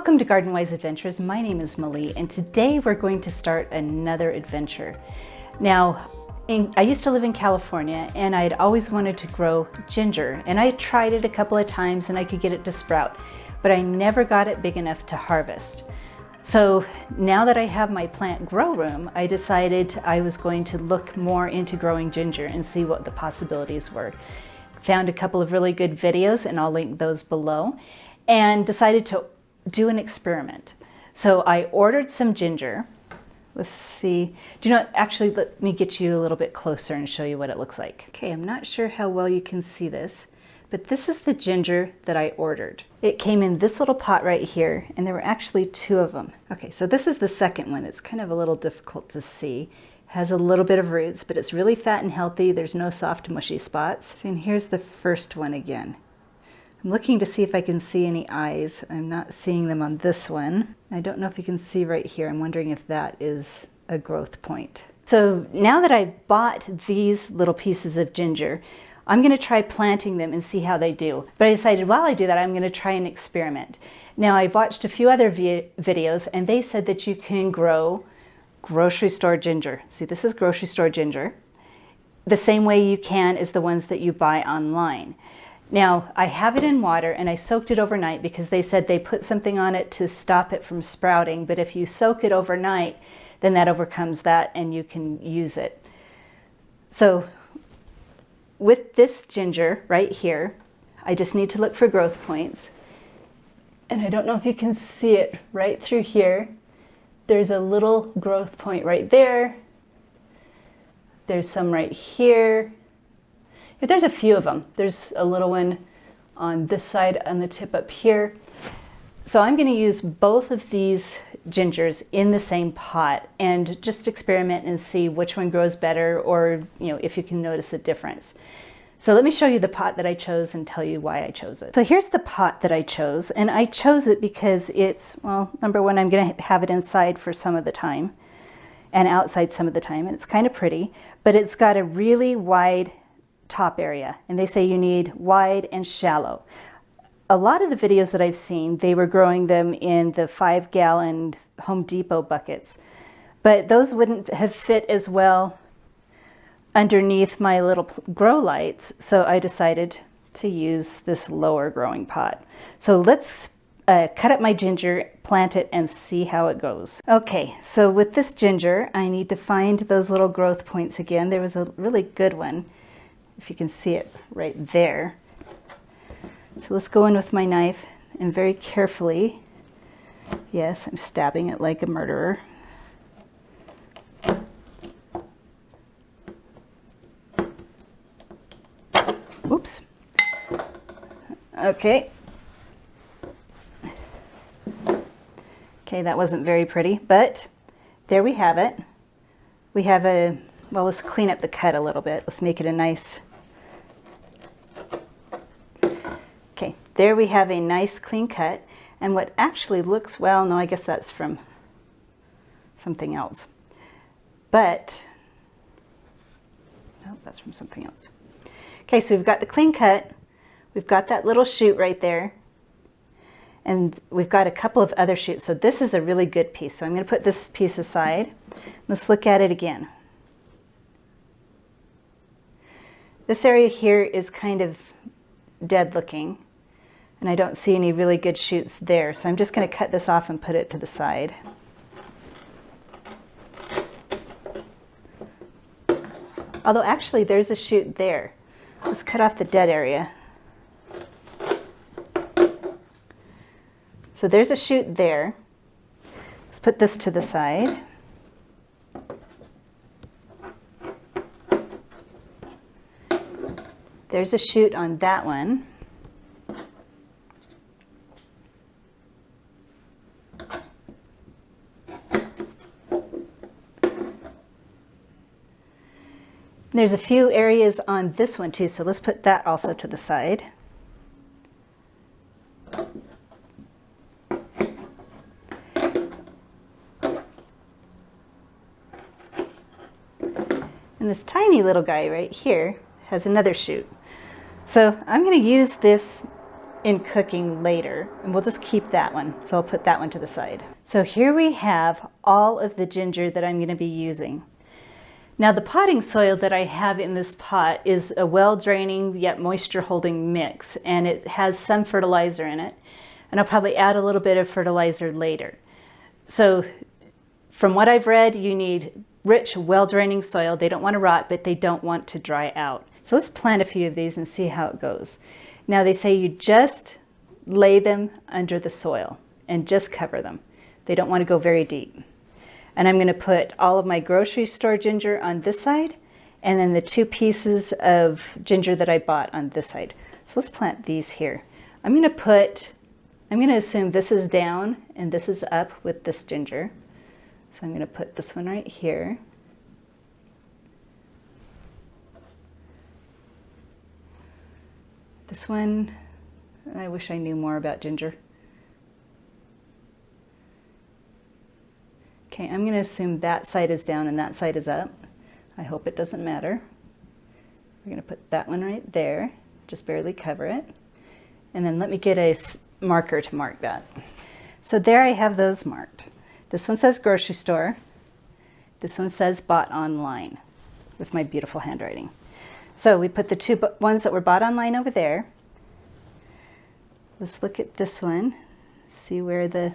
Welcome to Garden Wise Adventures. My name is Malie, and today we're going to start another adventure. Now, I used to live in California, and I'd always wanted to grow ginger, and I tried it a couple of times and I could get it to sprout, but I never got it big enough to harvest. So now that I have my plant grow room, I decided I was going to look more into growing ginger and see what the possibilities were. Found a couple of really good videos, and I'll link those below, and decided to do an experiment. So I ordered some ginger. Let's see. Do you know, actually, let me get you a little bit closer and show you what it looks like. Okay, I'm not sure how well you can see this, but this is the ginger that I ordered. It came in this little pot right here, and there were actually two of them. Okay, so this is the second one. It's kind of a little difficult to see. Has a little bit of roots, but it's really fat and healthy. There's no soft, mushy spots. And here's the first one again. I'm looking to see if I can see any eyes. I'm not seeing them on this one. I don't know if you can see right here. I'm wondering if that is a growth point. So now that I've bought these little pieces of ginger, I'm going to try planting them and see how they do. But I decided while I do that, I'm going to try an experiment. Now, I've watched a few other videos, and they said that you can grow grocery store ginger. See, this is grocery store ginger. The same way you can is the ones that you buy online. Now, I have it in water, and I soaked it overnight because they said they put something on it to stop it from sprouting, but if you soak it overnight, then that overcomes that and you can use it. So with this ginger right here, I just need to look for growth points. And I don't know if you can see it right through here. There's a little growth point right there. There's some right here. There's a few of them. There's a little one on this side on the tip up here. So I'm going to use both of these gingers in the same pot and just experiment and see which one grows better, or if you can notice a difference. So let me show you the pot that I chose and tell you why I chose it. So here's the pot that I chose, and I chose it because it's, well, number one, I'm going to have it inside for some of the time and outside some of the time, and it's kind of pretty, but it's got a really wide top area, and they say you need wide and shallow. A lot of the videos that I've seen, they were growing them in the 5-gallon Home Depot buckets, but those wouldn't have fit as well underneath my little grow lights, so I decided to use this lower growing pot. So let's cut up my ginger, plant it, and see how it goes. Okay, so with this ginger, I need to find those little growth points again. There was a really good one, if you can see it right there. So let's go in with my knife and very carefully, yes, I'm stabbing it like a murderer. Oops. Okay. Okay, that wasn't very pretty, but there we have it. We have a, well, let's clean up the cut a little bit. Let's make it a nice, okay, there we have a nice clean cut. And what actually looks, well, no, I guess that's from something else. But, no, that's from something else. Okay, so we've got the clean cut, we've got that little shoot right there, and we've got a couple of other shoots. So this is a really good piece. So I'm going to put this piece aside. Let's look at it again. This area here is kind of dead looking, and I don't see any really good shoots there. So I'm just going to cut this off and put it to the side. Although actually there's a shoot there. Let's cut off the dead area. So there's a shoot there. Let's put this to the side. There's a shoot on that one. There's a few areas on this one too, so let's put that also to the side. And this tiny little guy right here has another shoot. So I'm going to use this in cooking later, and we'll just keep that one. So I'll put that one to the side. So here we have all of the ginger that I'm going to be using. Now the potting soil that I have in this pot is a well-draining yet moisture-holding mix, and it has some fertilizer in it, and I'll probably add a little bit of fertilizer later. So from what I've read, you need rich, well-draining soil. They don't want to rot, but they don't want to dry out. So let's plant a few of these and see how it goes. Now they say you just lay them under the soil and just cover them. They don't want to go very deep. And I'm going to put all of my grocery store ginger on this side, and then the 2 pieces of ginger that I bought on this side. So let's plant these here. I'm going to assume this is down and this is up with this ginger. So I'm going to put this one right here. This one, I wish I knew more about ginger. Okay, I'm going to assume that side is down and that side is up. I hope it doesn't matter. We're going to put that one right there, just barely cover it. And then let me get a marker to mark that. So there I have those marked. This one says grocery store. This one says bought online with my beautiful handwriting. So we put the 2 ones that were bought online over there. Let's look at this one, see where the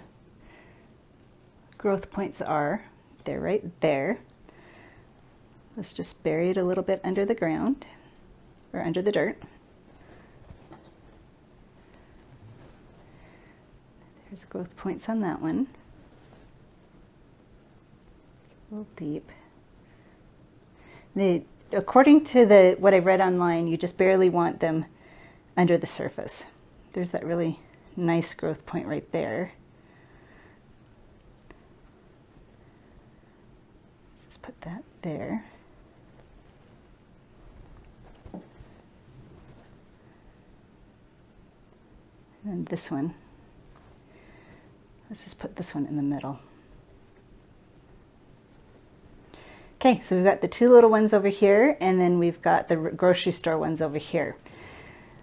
growth points are. They're right there. Let's just bury it a little bit under the ground or under the dirt. There's growth points on that one. A little deep. According to what I read online, you just barely want them under the surface. There's that really nice growth point right there. Just put that there. And then this one. Let's just put this one in the middle. Okay, so we've got the 2 little ones over here, and then we've got the grocery store ones over here.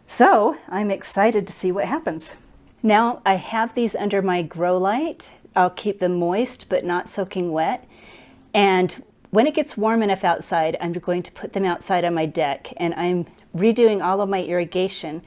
So I'm excited to see what happens. Now I have these under my grow light. I'll keep them moist but not soaking wet. And when it gets warm enough outside, I'm going to put them outside on my deck, and I'm redoing all of my irrigation.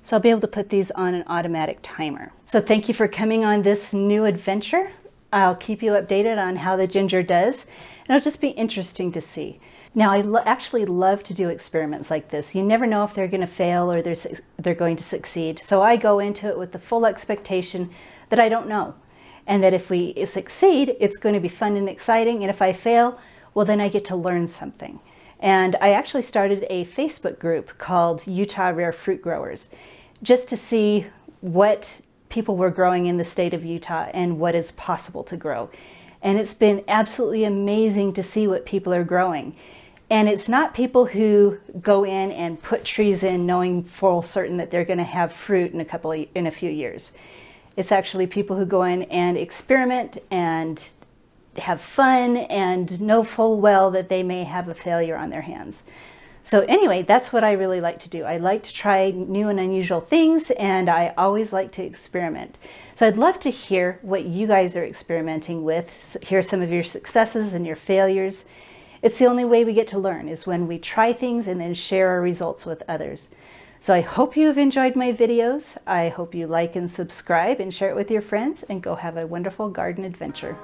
So I'll be able to put these on an automatic timer. So thank you for coming on this new adventure. I'll keep you updated on how the ginger does. It'll just be interesting to see. Now, I actually love to do experiments like this. You never know if they're going to fail or they're going to succeed. So I go into it with the full expectation that I don't know. And that if we succeed, it's going to be fun and exciting. And if I fail, well, then I get to learn something. And I actually started a Facebook group called Utah Rare Fruit Growers, just to see what people were growing in the state of Utah and what is possible to grow. And it's been absolutely amazing to see what people are growing. And it's not people who go in and put trees in knowing full certain that they're going to have fruit in a few years. It's actually people who go in and experiment and have fun and know full well that they may have a failure on their hands. So anyway, that's what I really like to do. I like to try new and unusual things, and I always like to experiment. So I'd love to hear what you guys are experimenting with, hear some of your successes and your failures. It's the only way we get to learn, is when we try things and then share our results with others. So I hope you have enjoyed my videos. I hope you like and subscribe and share it with your friends, and go have a wonderful garden adventure.